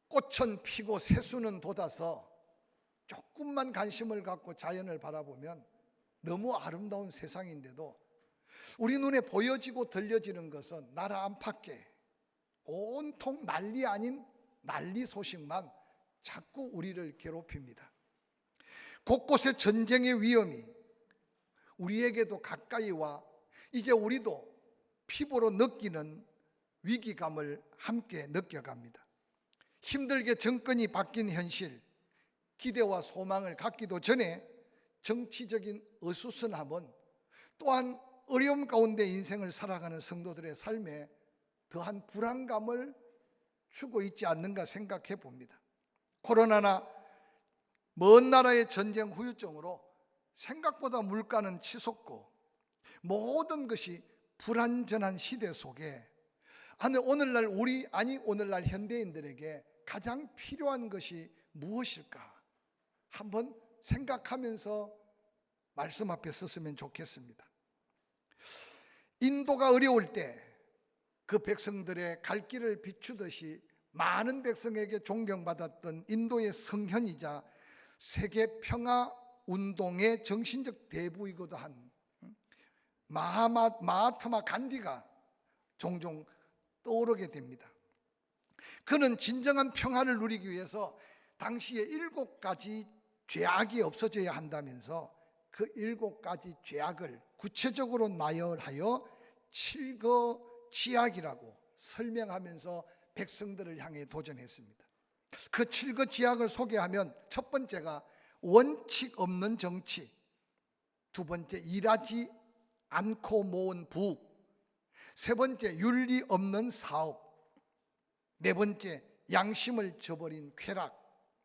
꽃은 피고 새수는 돋아서 조금만 관심을 갖고 자연을 바라보면 너무 아름다운 세상인데도 우리 눈에 보여지고 들려지는 것은 나라 안팎에 온통 난리 아닌 난리 소식만 자꾸 우리를 괴롭힙니다. 곳곳에 전쟁의 위험이 우리에게도 가까이 와 이제 우리도 피부로 느끼는 위기감을 함께 느껴갑니다. 힘들게 정권이 바뀐 현실, 기대와 소망을 갖기도 전에 정치적인 어수선함은 또한 어려움 가운데 인생을 살아가는 성도들의 삶에 더한 불안감을 주고 있지 않는가 생각해 봅니다. 코로나나 먼 나라의 전쟁 후유증으로 생각보다 물가는 치솟고 모든 것이 불안전한 시대 속에 오늘날 오늘날 현대인들에게 가장 필요한 것이 무엇일까? 한번 생각하면서 말씀 앞에 섰으면 좋겠습니다. 인도가 어려울 때 그 백성들의 갈 길을 비추듯이 많은 백성에게 존경받았던 인도의 성현이자 세계 평화 운동의 정신적 대부이기도 한 마하트마 간디가 종종 떠오르게 됩니다. 그는 진정한 평화를 누리기 위해서 당시에 7가지 죄악이 없어져야 한다면서 그 7가지 죄악을 구체적으로 나열하여 7거지악이라고 설명하면서 백성들을 향해 도전했습니다. 그 7거지악을 소개하면 첫 번째가 원칙 없는 정치, 두 번째 일하지 않고 모은 부귀, 세 번째 윤리 없는 사업, 네 번째 양심을 저버린 쾌락,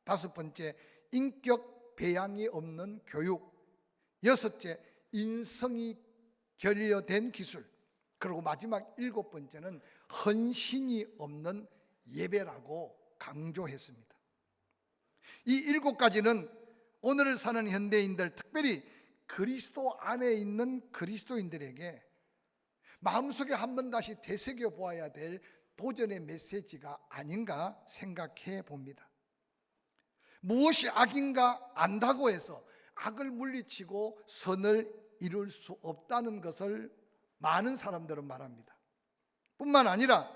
다섯 번째 인격 배양이 없는 교육, 여섯째 인성이 결여된 기술, 그리고 마지막 7번째는 헌신이 없는 예배라고 강조했습니다. 이 7가지는 오늘을 사는 현대인들, 특별히 그리스도 안에 있는 그리스도인들에게 마음속에 한번 다시 되새겨 보아야 될 도전의 메시지가 아닌가 생각해 봅니다. 무엇이 악인가 안다고 해서 악을 물리치고 선을 이룰 수 없다는 것을 많은 사람들은 말합니다. 뿐만 아니라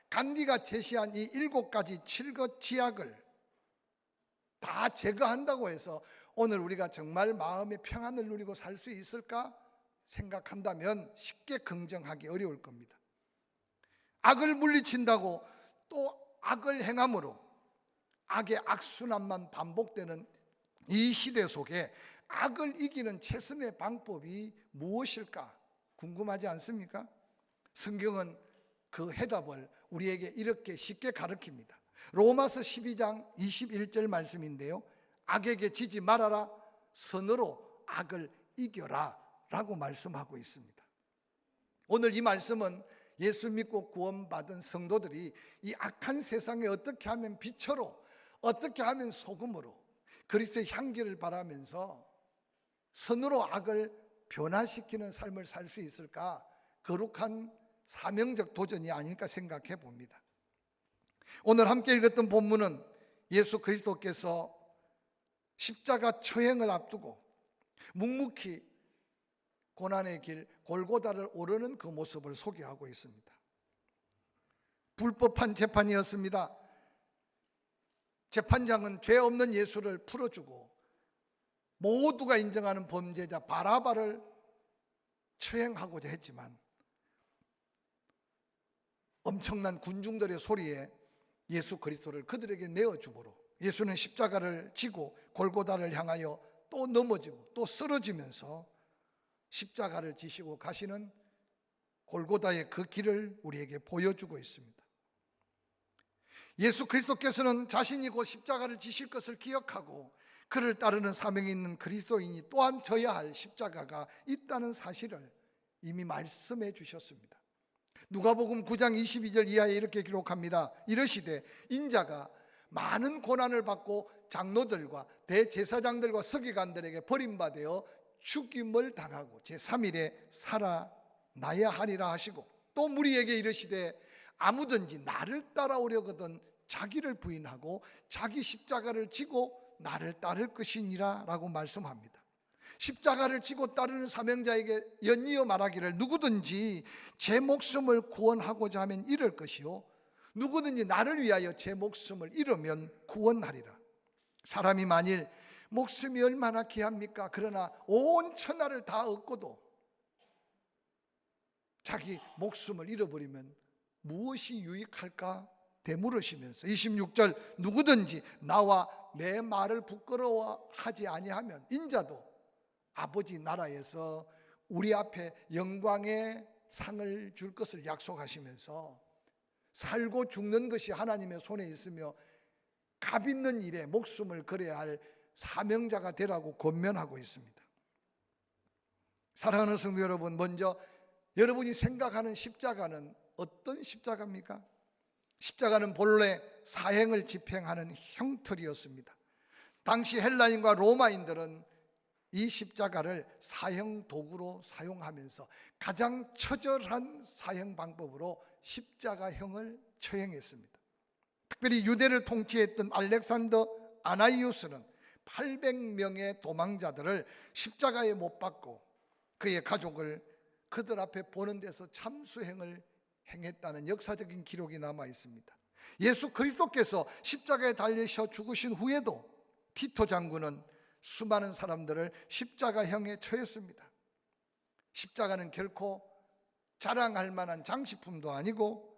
간디가 제시한 이 7가지 7거지악을 다 제거한다고 해서 오늘 우리가 정말 마음의 평안을 누리고 살 수 있을까 생각한다면 쉽게 긍정하기 어려울 겁니다. 악을 물리친다고 또 악을 행함으로 악의 악순환만 반복되는 이 시대 속에 악을 이기는 최선의 방법이 무엇일까 궁금하지 않습니까? 성경은 그 해답을 우리에게 이렇게 쉽게 가르칩니다. 로마서 12장 21절 말씀인데요, 악에게 지지 말아라, 선으로 악을 이겨라 라고 말씀하고 있습니다. 오늘 이 말씀은 예수 믿고 구원받은 성도들이 이 악한 세상에 어떻게 하면 빛으로, 어떻게 하면 소금으로 그리스도의 향기를 바라면서 선으로 악을 변화시키는 삶을 살 수 있을까, 거룩한 사명적 도전이 아닐까 생각해 봅니다. 오늘 함께 읽었던 본문은 예수 그리스도께서 십자가 처형을 앞두고 묵묵히 고난의 길 골고다를 오르는 그 모습을 소개하고 있습니다. 불법한 재판이었습니다. 재판장은 죄 없는 예수를 풀어주고 모두가 인정하는 범죄자 바라바를 처형하고자 했지만 엄청난 군중들의 소리에 예수 그리스도를 그들에게 내어주므로 예수는 십자가를 지고 골고다를 향하여 또 넘어지고 또 쓰러지면서 십자가를 지시고 가시는 골고다의 그 길을 우리에게 보여주고 있습니다. 예수 그리스도께서는 자신이 곧 십자가를 지실 것을 기억하고 그를 따르는 사명이 있는 그리스도인이 또한 져야 할 십자가가 있다는 사실을 이미 말씀해 주셨습니다. 누가복음 9장 22절 이하에 이렇게 기록합니다. 이르시되 인자가 많은 고난을 받고 장로들과 대제사장들과 서기관들에게 버림받아 죽임을 당하고 제3일에 살아나야 하리라 하시고, 또 무리에게 이르시되 아무든지 나를 따라오려거든 자기를 부인하고 자기 십자가를 지고 나를 따를 것이니라 라고 말씀합니다. 십자가를 지고 따르는 사명자에게 연이어 말하기를 누구든지 제 목숨을 구원하고자 하면 잃을 것이요 누구든지 나를 위하여 제 목숨을 잃으면 구원하리라. 사람이 만일 목숨이 얼마나 귀합니까? 그러나 온 천하를 다 얻고도 자기 목숨을 잃어버리면 무엇이 유익할까 되물으시면서 26절 누구든지 나와 내 말을 부끄러워하지 아니하면 인자도 아버지 나라에서 우리 앞에 영광의 상을 줄 것을 약속하시면서 살고 죽는 것이 하나님의 손에 있으며 값 있는 일에 목숨을 걸어야 할 사명자가 되라고 권면하고 있습니다. 사랑하는 성도 여러분, 먼저 여러분이 생각하는 십자가는 어떤 십자가입니까? 십자가는 본래 사형을 집행하는 형틀이었습니다. 당시 헬라인과 로마인들은 이 십자가를 사형 도구로 사용하면서 가장 처절한 사형 방법으로 십자가형을 처형했습니다. 특별히 유대를 통치했던 알렉산더 아나이우스는 800명의 도망자들을 십자가에 못 박고 그의 가족을 그들 앞에 보는 데서 참수행을 행했다는 역사적인 기록이 남아 있습니다. 예수 그리스도께서 십자가에 달리셔 죽으신 후에도 티토 장군은 수많은 사람들을 십자가형에 처했습니다. 십자가는 결코 자랑할 만한 장식품도 아니고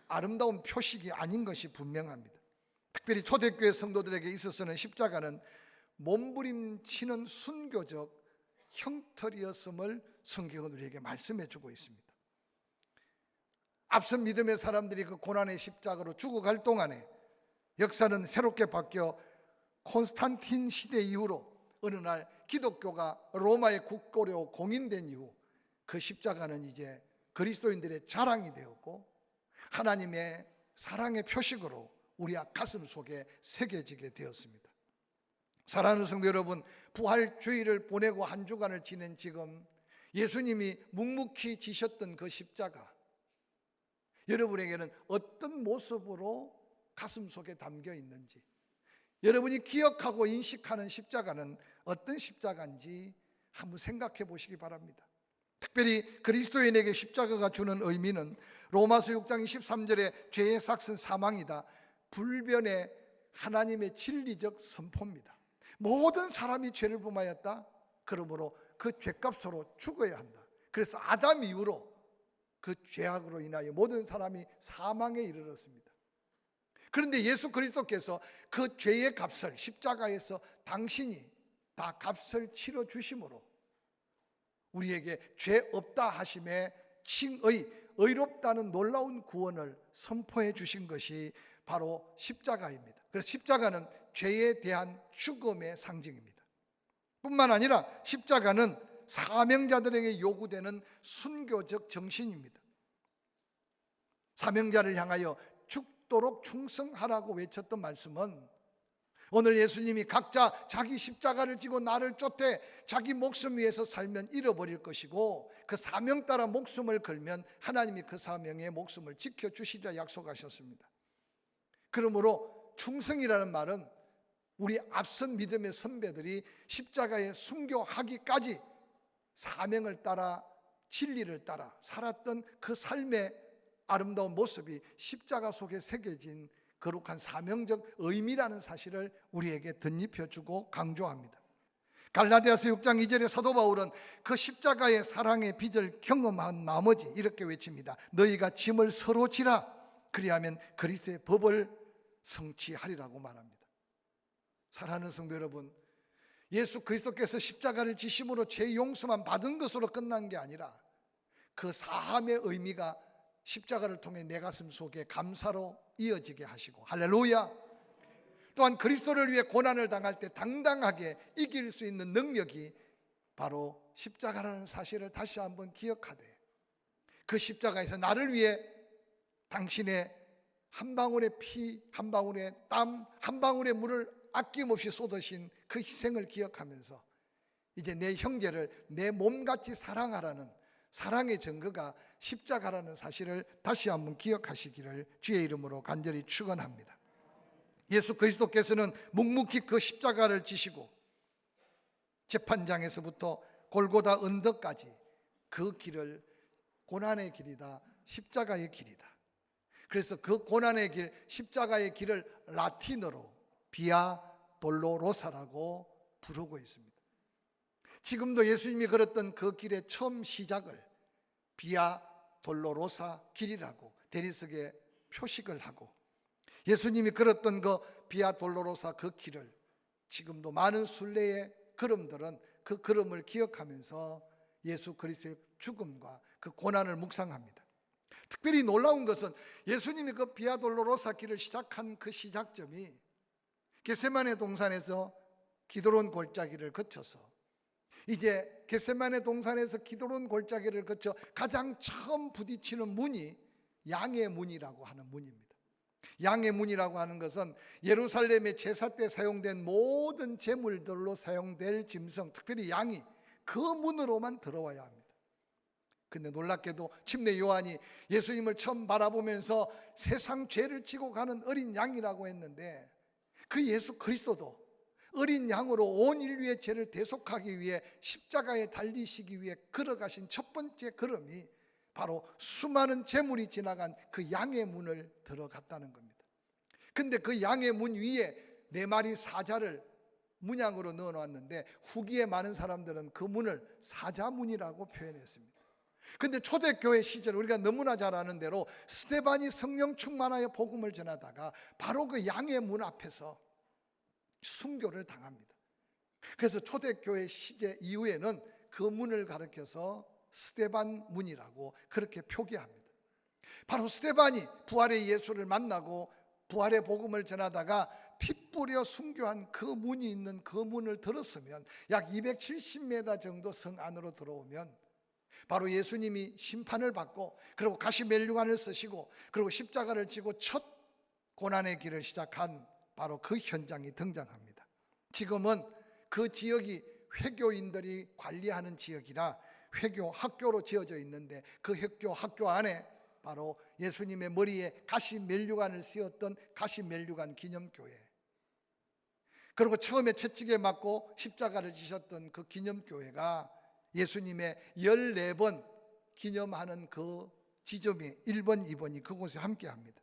아름다운 표식이 아닌 것이 분명합니다. 특별히 초대교회 성도들에게 있어서는 십자가는 몸부림치는 순교적 형틀이었음을 성경은 우리에게 말씀해 주고 있습니다. 앞선 믿음의 사람들이 그 고난의 십자가로 죽어갈 동안에 역사는 새롭게 바뀌어 콘스탄틴 시대 이후로 어느 날 기독교가 로마의 국교로 공인된 이후 그 십자가는 이제 그리스도인들의 자랑이 되었고 하나님의 사랑의 표식으로 우리 가슴 속에 새겨지게 되었습니다. 사랑하는 성도 여러분, 부활주의를 보내고 한 주간을 지낸 지금 예수님이 묵묵히 지셨던 그 십자가, 여러분에게는 어떤 모습으로 가슴 속에 담겨 있는지, 여러분이 기억하고 인식하는 십자가는 어떤 십자가인지 한번 생각해 보시기 바랍니다. 특별히 그리스도인에게 십자가가 주는 의미는 로마서 6장 23절에 죄의 삭은 사망이다, 불변의 하나님의 진리적 선포입니다. 모든 사람이 죄를 범하였다. 그러므로 그 죄값으로 죽어야 한다. 그래서 아담 이후로 그 죄악으로 인하여 모든 사람이 사망에 이르렀습니다. 그런데 예수 그리스도께서 그 죄의 값을 십자가에서 당신이 다 값을 치러 주심으로 우리에게 죄 없다 하심에 칭의, 의롭다는 놀라운 구원을 선포해 주신 것이 바로 십자가입니다. 그래서 십자가는 죄에 대한 죽음의 상징입니다. 뿐만 아니라 십자가는 사명자들에게 요구되는 순교적 정신입니다. 사명자를 향하여 죽도록 충성하라고 외쳤던 말씀은 오늘 예수님이 각자 자기 십자가를 지고 나를 쫓되 자기 목숨 위해서 살면 잃어버릴 것이고 그 사명 따라 목숨을 걸면 하나님이 그 사명의 목숨을 지켜주시리라 약속하셨습니다. 그러므로 충성이라는 말은 우리 앞선 믿음의 선배들이 십자가에 순교하기까지 사명을 따라 진리를 따라 살았던 그 삶의 아름다운 모습이 십자가 속에 새겨진 거룩한 사명적 의미라는 사실을 우리에게 덧입혀주고 강조합니다. 갈라디아서 6장 2절에 사도 바울은 그 십자가의 사랑의 빚을 경험한 나머지 이렇게 외칩니다. 너희가 짐을 서로 지라 그리하면 그리스도의 법을 성취하리라고 말합니다. 사랑하는 성도 여러분, 예수 그리스도께서 십자가를 지심으로 죄 용서만 받은 것으로 끝난 게 아니라 그 사함의 의미가 십자가를 통해 내 가슴 속에 감사로 이어지게 하시고, 할렐루야. 또한 그리스도를 위해 고난을 당할 때 당당하게 이길 수 있는 능력이 바로 십자가라는 사실을 다시 한번 기억하되 그 십자가에서 나를 위해 당신의 한 방울의 피, 한 방울의 땀, 한 방울의 물을 아낌없이 쏟으신 그 희생을 기억하면서 이제 내 형제를 내 몸같이 사랑하라는 사랑의 증거가 십자가라는 사실을 다시 한번 기억하시기를 주의 이름으로 간절히 축원합니다. 예수 그리스도께서는 묵묵히 그 십자가를 지시고 재판장에서부터 골고다 언덕까지 그 길을 고난의 길이다, 십자가의 길이다. 그래서 그 고난의 길, 십자가의 길을 라틴어로 비아 돌로로사라고 부르고 있습니다. 지금도 예수님이 걸었던 그 길의 처음 시작을 비아 돌로로사 길이라고 대리석에 표식을 하고, 예수님이 걸었던 그 비아 돌로로사 그 길을 지금도 많은 순례의 걸음들은 그 걸음을 기억하면서 예수 그리스도의 죽음과 그 고난을 묵상합니다. 특별히 놀라운 것은 예수님이 그 비아 돌로로사 길을 시작한 그 시작점이 겟세마네 동산에서 기드론 골짜기를 거쳐서 이제 겟세마네 동산에서 기드론 골짜기를 거쳐 가장 처음 부딪히는 문이 양의 문이라고 하는 문입니다. 양의 문이라고 하는 것은 예루살렘의 제사 때 사용된 모든 제물들로 사용될 짐승, 특별히 양이 그 문으로만 들어와야 합니다. 근데 놀랍게도 침례 요한이 예수님을 처음 바라보면서 세상 죄를 지고 가는 어린 양이라고 했는데, 그 예수 그리스도도 어린 양으로 온 인류의 죄를 대속하기 위해 십자가에 달리시기 위해 걸어가신 첫 번째 걸음이 바로 수많은 제물이 지나간 그 양의 문을 들어갔다는 겁니다. 근데 그 양의 문 위에 네 마리 사자를 문양으로 넣어놨는데 후기에 많은 사람들은 그 문을 사자문이라고 표현했습니다. 근데 초대교회 시절 우리가 너무나 잘 아는 대로 스데반이 성령 충만하여 복음을 전하다가 바로 그 양의 문 앞에서 순교를 당합니다. 그래서 초대교회 시제 이후에는 그 문을 가리켜서 스데반 문이라고 그렇게 표기합니다. 바로 스데반이 부활의 예수를 만나고 부활의 복음을 전하다가 피 뿌려 순교한 그 문이 있는 그 문을 들었으면 약 270m 정도 성 안으로 들어오면 바로 예수님이 심판을 받고 그리고 가시멜류관을 쓰시고 그리고 십자가를 지고 첫 고난의 길을 시작한 바로 그 현장이 등장합니다. 지금은 그 지역이 회교인들이 관리하는 지역이라 회교 학교로 지어져 있는데, 그 회교 학교 안에 바로 예수님의 머리에 가시멜류관을 씌웠던 가시멜류관 기념교회, 그리고 처음에 채찍에 맞고 십자가를 지셨던 그 기념교회가 예수님의 14번 기념하는 그 지점이 1번, 2번이 그곳에 함께합니다.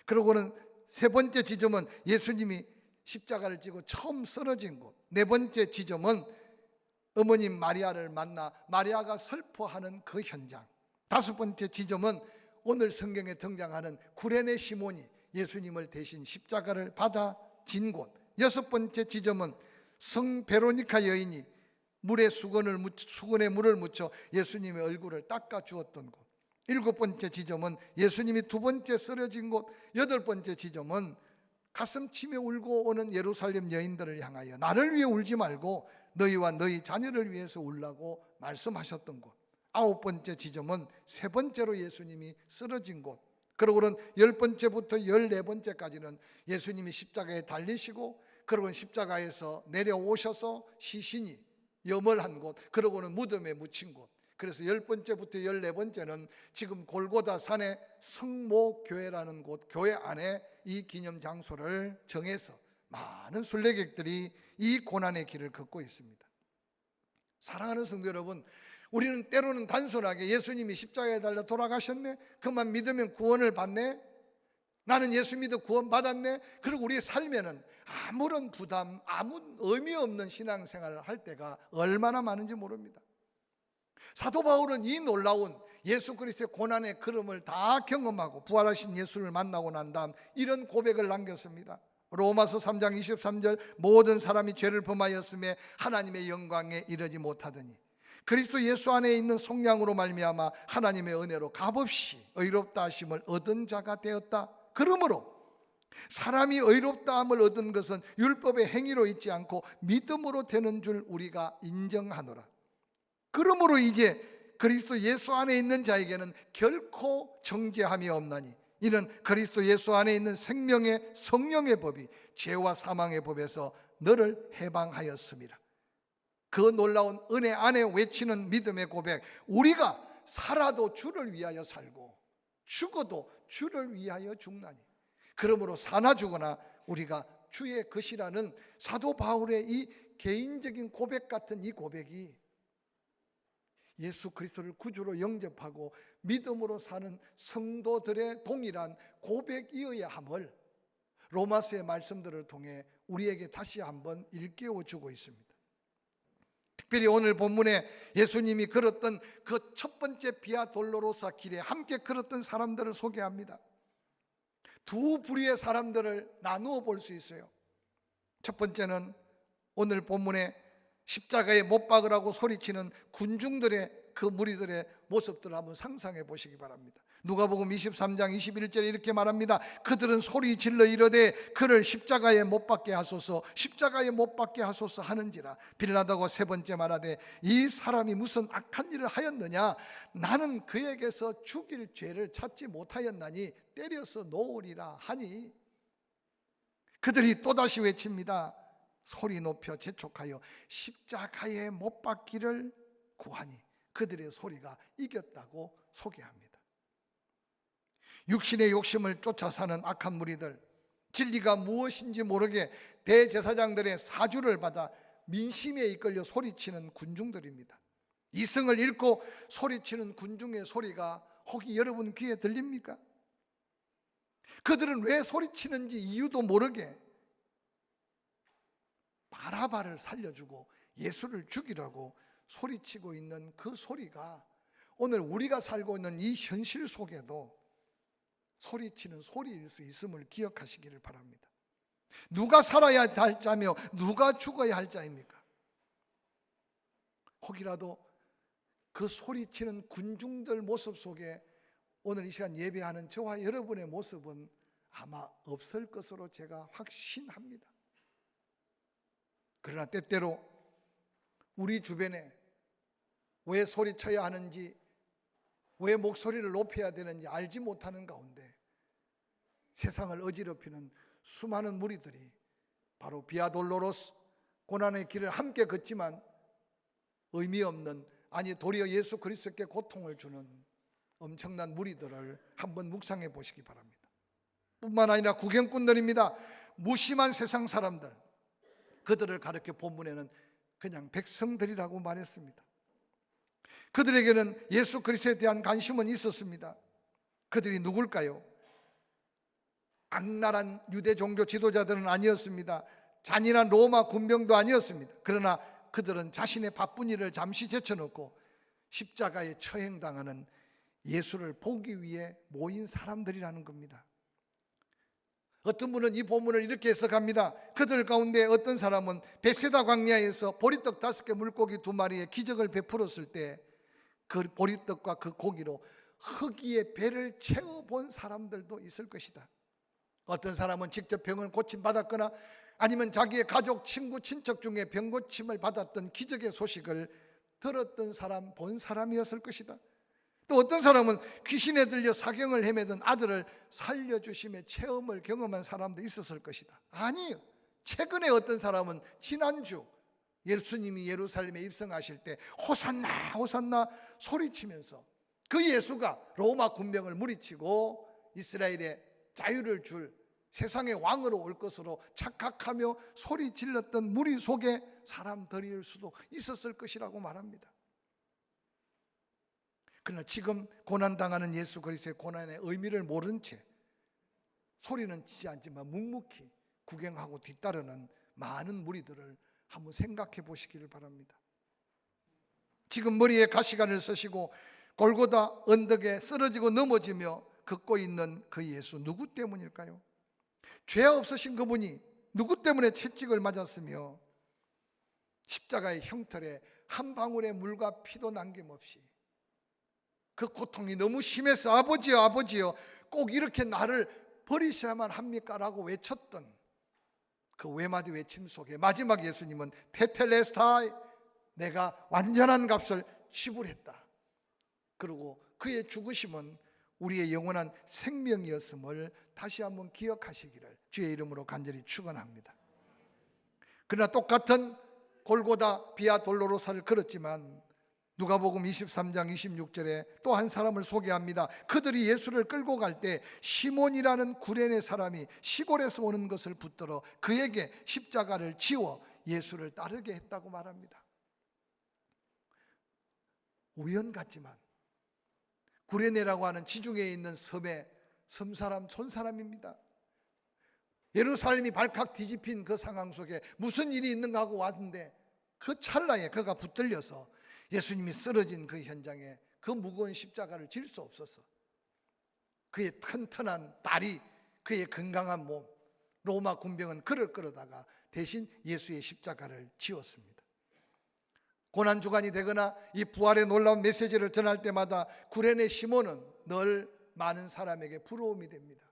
그리고는 세 번째 지점은 예수님이 십자가를 지고 처음 쓰러진 곳, 네 번째 지점은 어머님 마리아를 만나 마리아가 슬퍼하는 그 현장, 다섯 번째 지점은 오늘 성경에 등장하는 구레네 시몬이 예수님을 대신 십자가를 받아 진 곳, 여섯 번째 지점은 성 베로니카 여인이 수건에 물을 묻혀 예수님의 얼굴을 닦아 주었던 곳, 일곱 번째 지점은 예수님이 두 번째 쓰러진 곳, 여덟 번째 지점은 가슴치며 울고 오는 예루살렘 여인들을 향하여 나를 위해 울지 말고 너희와 너희 자녀를 위해서 울라고 말씀하셨던 곳, 아홉 번째 지점은 세 번째로 예수님이 쓰러진 곳, 그리고는 10번째부터 14번째까지는 예수님이 십자가에 달리시고 그리고는 십자가에서 내려오셔서 시신이 염을한 곳, 그러고는 무덤에 묻힌 곳. 그래서 10번째부터 14번째는 지금 골고다 산의 성모교회라는 곳, 교회 안에 이 기념 장소를 정해서 많은 순례객들이 이 고난의 길을 걷고 있습니다. 사랑하는 성도 여러분, 우리는 때로는 단순하게 예수님이 십자가에 달려 돌아가셨네, 그만 믿으면 구원을 받네, 나는 예수 믿어 구원 받았네, 그리고 우리의 삶에는 아무런 부담, 아무 의미 없는 신앙생활을 할 때가 얼마나 많은지 모릅니다. 사도 바울은 이 놀라운 예수 그리스도의 고난의 걸음을 다 경험하고 부활하신 예수를 만나고 난 다음 이런 고백을 남겼습니다. 로마서 3장 23절, 모든 사람이 죄를 범하였음에 하나님의 영광에 이르지 못하더니 그리스도 예수 안에 있는 속량으로 말미암아 하나님의 은혜로 값없이 의롭다 하심을 얻은 자가 되었다. 그러므로 사람이 의롭다함을 얻은 것은 율법의 행위로 있지 않고 믿음으로 되는 줄 우리가 인정하노라. 그러므로 이제 그리스도 예수 안에 있는 자에게는 결코 정죄함이 없나니 이는 그리스도 예수 안에 있는 생명의 성령의 법이 죄와 사망의 법에서 너를 해방하였습니다. 그 놀라운 은혜 안에 외치는 믿음의 고백, 우리가 살아도 주를 위하여 살고 죽어도 주를 위하여 죽나니 그러므로 사나 죽으나 우리가 주의 것이라는 사도 바울의 이 개인적인 고백 같은 이 고백이 예수 그리스도를 구주로 영접하고 믿음으로 사는 성도들의 동일한 고백이어야 함을 로마서의 말씀들을 통해 우리에게 다시 한번 일깨워 주고 있습니다. 특별히 오늘 본문에 예수님이 걸었던 그 첫 번째 비아 돌로로사 길에 함께 걸었던 사람들을 소개합니다. 두 부류의 사람들을 나누어 볼 수 있어요. 첫 번째는 오늘 본문에 십자가에 못 박으라고 소리치는 군중들의 그 무리들의 모습들을 한번 상상해 보시기 바랍니다. 누가복음 23장 21절에 이렇게 말합니다. 그들은 소리 질러 이르되 그를 십자가에 못 박게 하소서, 십자가에 못 박게 하소서 하는지라. 빌라도가 세 번째 말하되 이 사람이 무슨 악한 일을 하였느냐, 나는 그에게서 죽일 죄를 찾지 못하였나니 때려서 놓으리라 하니 그들이 또다시 외칩니다. 소리 높여 재촉하여 십자가에 못 박기를 구하니 그들의 소리가 이겼다고 소개합니다. 육신의 욕심을 쫓아 사는 악한 무리들, 진리가 무엇인지 모르게 대제사장들의 사주를 받아 민심에 이끌려 소리치는 군중들입니다. 이승을 잃고 소리치는 군중의 소리가 혹이 여러분 귀에 들립니까? 그들은 왜 소리치는지 이유도 모르게 바라바를 살려주고 예수를 죽이라고 소리치고 있는 그 소리가 오늘 우리가 살고 있는 이 현실 속에도 소리치는 소리일 수 있음을 기억하시기를 바랍니다. 누가 살아야 할 자며 누가 죽어야 할 자입니까? 혹이라도 그 소리치는 군중들 모습 속에 오늘 이 시간 예배하는 저와 여러분의 모습은 아마 없을 것으로 제가 확신합니다. 그러나 때때로 우리 주변에 왜 소리쳐야 하는지, 왜 목소리를 높여야 되는지 알지 못하는 가운데 세상을 어지럽히는 수많은 무리들이 바로 비아돌로로스 고난의 길을 함께 걷지만 의미 없는, 아니 도리어 예수 그리스도께 고통을 주는 엄청난 무리들을 한번 묵상해 보시기 바랍니다. 뿐만 아니라 구경꾼들입니다. 무심한 세상 사람들, 그들을 가르쳐 본문에는 그냥 백성들이라고 말했습니다. 그들에게는 예수 그리스도에 대한 관심은 있었습니다. 그들이 누굴까요? 악랄한 유대 종교 지도자들은 아니었습니다. 잔인한 로마 군병도 아니었습니다. 그러나 그들은 자신의 바쁜 일을 잠시 제쳐놓고 십자가에 처형당하는 예수를 보기 위해 모인 사람들이라는 겁니다. 어떤 분은 이 본문을 이렇게 해석합니다. 그들 가운데 어떤 사람은 베세다 광야에서 보리떡 5개 물고기 2마리에 기적을 베풀었을 때 그 보리떡과 그 고기로 흑이의 배를 채워본 사람들도 있을 것이다. 어떤 사람은 직접 병을 고침받았거나 아니면 자기의 가족, 친구, 친척 중에 병 고침을 받았던 기적의 소식을 들었던 사람, 본 사람이었을 것이다. 또 어떤 사람은 귀신에 들려 사경을 헤매던 아들을 살려주심의 체험을 경험한 사람도 있었을 것이다. 아니요, 최근에 어떤 사람은 지난주 예수님이 예루살렘에 입성하실 때 호산나 호산나 소리치면서 그 예수가 로마 군병을 무리치고 이스라엘에 자유를 줄 세상의 왕으로 올 것으로 착각하며 소리 질렀던 무리 속에 사람들일 수도 있었을 것이라고 말합니다. 그러나 지금 고난당하는 예수 그리스도의 고난의 의미를 모른 채 소리는 치지 않지만 묵묵히 구경하고 뒤따르는 많은 무리들을 한번 생각해 보시기를 바랍니다. 지금 머리에 가시관을 쓰시고 골고다 언덕에 쓰러지고 넘어지며 걷고 있는 그 예수, 누구 때문일까요? 죄 없으신 그분이 누구 때문에 채찍을 맞았으며 십자가의 형틀에 한 방울의 물과 피도 남김없이 그 고통이 너무 심해서 아버지여 아버지여 꼭 이렇게 나를 버리셔야만 합니까? 라고 외쳤던 그 외마디 외침 속에 마지막 예수님은 테텔레스타이, 내가 완전한 값을 지불했다, 그리고 그의 죽으심은 우리의 영원한 생명이었음을 다시 한번 기억하시기를 주의 이름으로 간절히 축원합니다. 그러나 똑같은 골고다 비아 돌로로사를 걸었지만 누가복음 23장 26절에 또 한 사람을 소개합니다. 그들이 예수를 끌고 갈 때 시몬이라는 구레네 사람이 시골에서 오는 것을 붙들어 그에게 십자가를 지워 예수를 따르게 했다고 말합니다. 우연 같지만 구레네라고 하는 지중해에 있는 섬의 섬사람, 촌사람입니다. 예루살렘이 발칵 뒤집힌 그 상황 속에 무슨 일이 있는가 하고 왔는데 그 찰나에 그가 붙들려서 예수님이 쓰러진 그 현장에 그 무거운 십자가를 질 수 없었어. 그의 튼튼한 다리, 그의 건강한 몸, 로마 군병은 그를 끌어다가 대신 예수의 십자가를 지었습니다. 고난주간이 되거나 이 부활의 놀라운 메시지를 전할 때마다 구레네 시몬은 늘 많은 사람에게 부러움이 됩니다.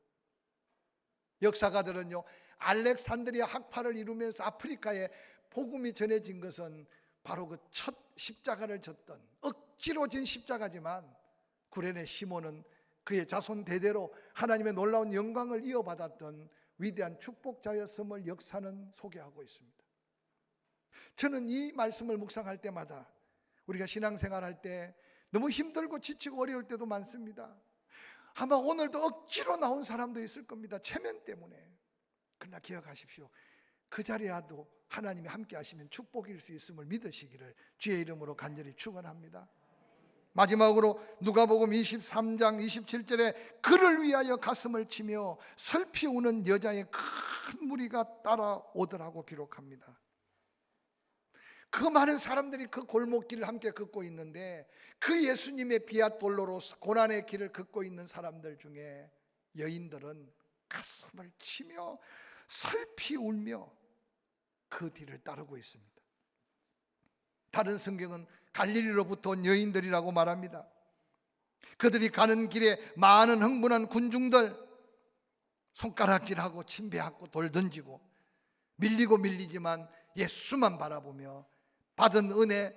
역사가들은요, 알렉산드리아 학파를 이루면서 아프리카에 복음이 전해진 것은 바로 그 첫 십자가를 졌던 억지로 진 십자가지만 구레네 시몬은 그의 자손 대대로 하나님의 놀라운 영광을 이어받았던 위대한 축복자였음을 역사는 소개하고 있습니다. 저는 이 말씀을 묵상할 때마다 우리가 신앙생활할 때 너무 힘들고 지치고 어려울 때도 많습니다. 아마 오늘도 억지로 나온 사람도 있을 겁니다. 체면 때문에. 그러나 기억하십시오. 그 자리라도 하나님이 함께 하시면 축복일 수 있음을 믿으시기를 주의 이름으로 간절히 축원합니다. 마지막으로 누가복음 23장 27절에 그를 위하여 가슴을 치며 슬피 우는 여자의 큰 무리가 따라오더라고 기록합니다. 그 많은 사람들이 그 골목길을 함께 걷고 있는데 그 예수님의 비아 돌로로사 고난의 길을 걷고 있는 사람들 중에 여인들은 가슴을 치며 슬피 울며 그 뒤를 따르고 있습니다. 다른 성경은 갈릴리로부터 온 여인들이라고 말합니다. 그들이 가는 길에 많은 흥분한 군중들, 손가락질하고 침배하고 돌 던지고 밀리고 밀리지만 예수만 바라보며 받은 은혜,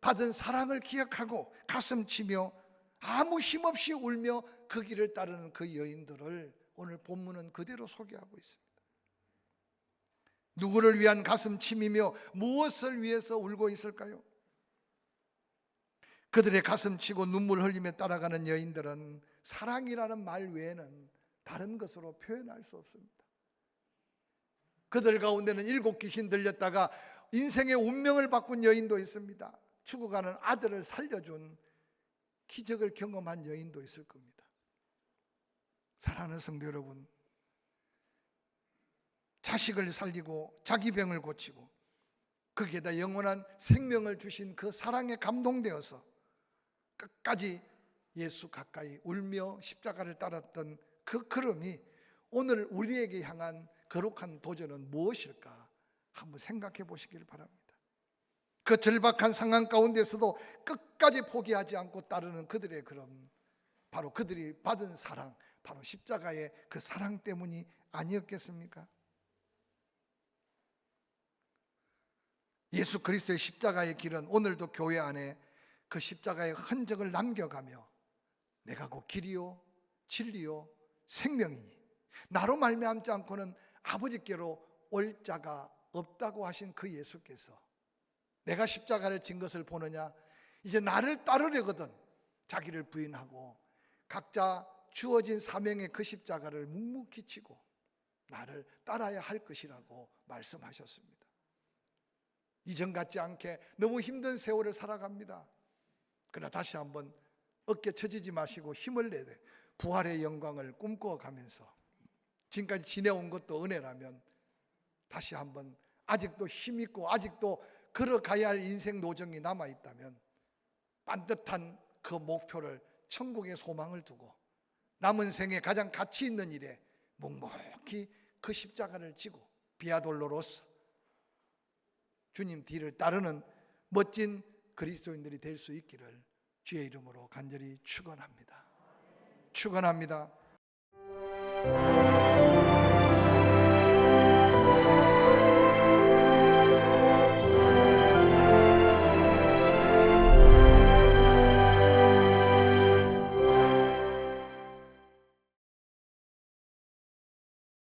받은 사랑을 기억하고 가슴 치며 아무 힘없이 울며 그 길을 따르는 그 여인들을 오늘 본문은 그대로 소개하고 있습니다. 누구를 위한 가슴 침이며 무엇을 위해서 울고 있을까요? 그들의 가슴 치고 눈물 흘리며 따라가는 여인들은 사랑이라는 말 외에는 다른 것으로 표현할 수 없습니다. 그들 가운데는 7 귀신 들렸다가 인생의 운명을 바꾼 여인도 있습니다. 죽어가는 아들을 살려준 기적을 경험한 여인도 있을 겁니다. 사랑하는 성도 여러분, 자식을 살리고 자기 병을 고치고 거기에다 영원한 생명을 주신 그 사랑에 감동되어서 끝까지 예수 가까이 울며 십자가를 따랐던 그 걸음이 오늘 우리에게 향한 거룩한 도전은 무엇일까 한번 생각해 보시길 바랍니다. 그 절박한 상황 가운데서도 끝까지 포기하지 않고 따르는 그들의 걸음, 바로 그들이 받은 사랑, 바로 십자가의 그 사랑 때문이 아니었겠습니까? 예수 그리스도의 십자가의 길은 오늘도 교회 안에 그 십자가의 흔적을 남겨가며 내가 곧 길이요 진리요 생명이니 나로 말미암지 않고는 아버지께로 올 자가 없다고 하신 그 예수께서 내가 십자가를 진 것을 보느냐, 이제 나를 따르려거든 자기를 부인하고 각자 주어진 사명의 그 십자가를 묵묵히 지고 나를 따라야 할 것이라고 말씀하셨습니다. 이전 같지 않게 너무 힘든 세월을 살아갑니다. 그러나 다시 한번 어깨 처지지 마시고 힘을 내되 부활의 영광을 꿈꾸어 가면서 지금까지 지내온 것도 은혜라면 다시 한번 아직도 힘있고 아직도 걸어가야 할 인생 노정이 남아있다면 반듯한 그 목표를 천국의 소망을 두고 남은 생에 가장 가치 있는 일에 묵묵히 그 십자가를 지고 비아돌로로서 주님 뒤를 따르는 멋진 그리스도인들이 될 수 있기를 주의 이름으로 간절히 축원합니다. 축원합니다.